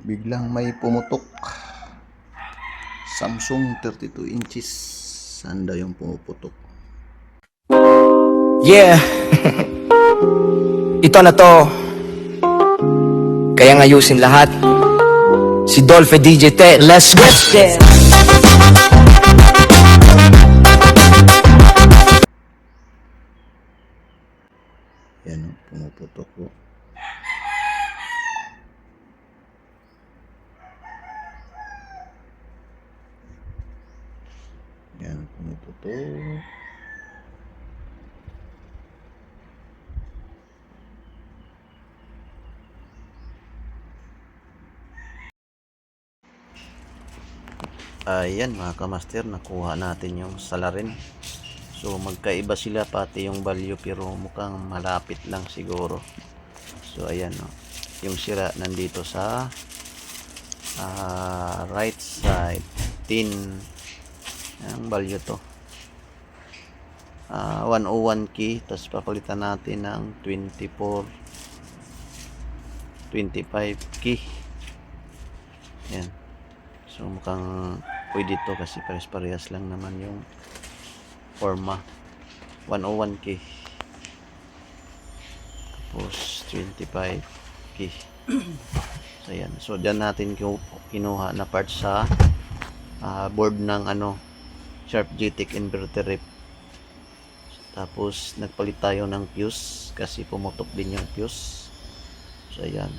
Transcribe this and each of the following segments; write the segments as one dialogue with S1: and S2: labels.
S1: Biglang may pumutok. Samsung 32 inches. Saan daw yung pumuputok?
S2: Yeah. Ito na to. Kaya ngayusin lahat. Si Dolphy DJ Tech. Let's get there.
S1: Yan o, pumuputok po. Yan, pumuputok. Ayan mga kamaster, nakuha natin yung salarin. So magkaiba sila pati yung value pero mukhang malapit lang siguro. So ayan no, yung sira nandito sa right side. 10 ang value to. 101 key, tapos papalitan natin ng 25 key. Yan. So mukhang pwede to kasi pares-parehas lang naman yung forma. 101k tapos 25k. So yan. So dyan natin kinuha na part sa board ng Sharp GTEC inverter rep. Tapos nagpalit tayo ng fuse kasi pumutok din yung fuse. So ayan.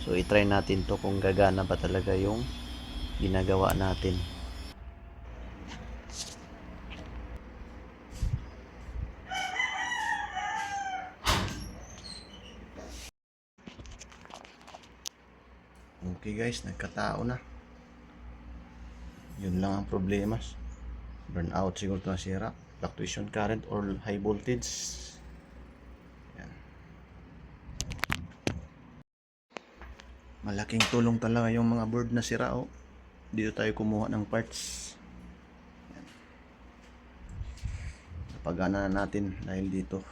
S1: So i-try natin to kung gagana ba talaga yung ginagawa natin. Okay guys, nagkatao na. Yun lang ang problema. Burnout siguro ito nasira. Fluctuation current or high voltage. Yan. Malaking tulong talaga yung mga board na sira oh. Dito tayo kumuha ng parts. Yan. Napagana na natin dahil dito.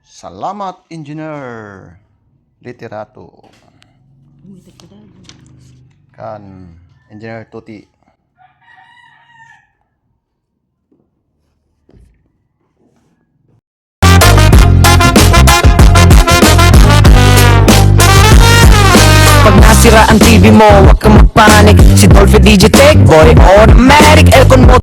S1: Salamat, Engineer Literato. Kan Engineer Tuti.
S2: Pag nasira ang TV mo, huwag kang magpanik. Si Dolphy DJ Tech, boy, automatic. Aircon mo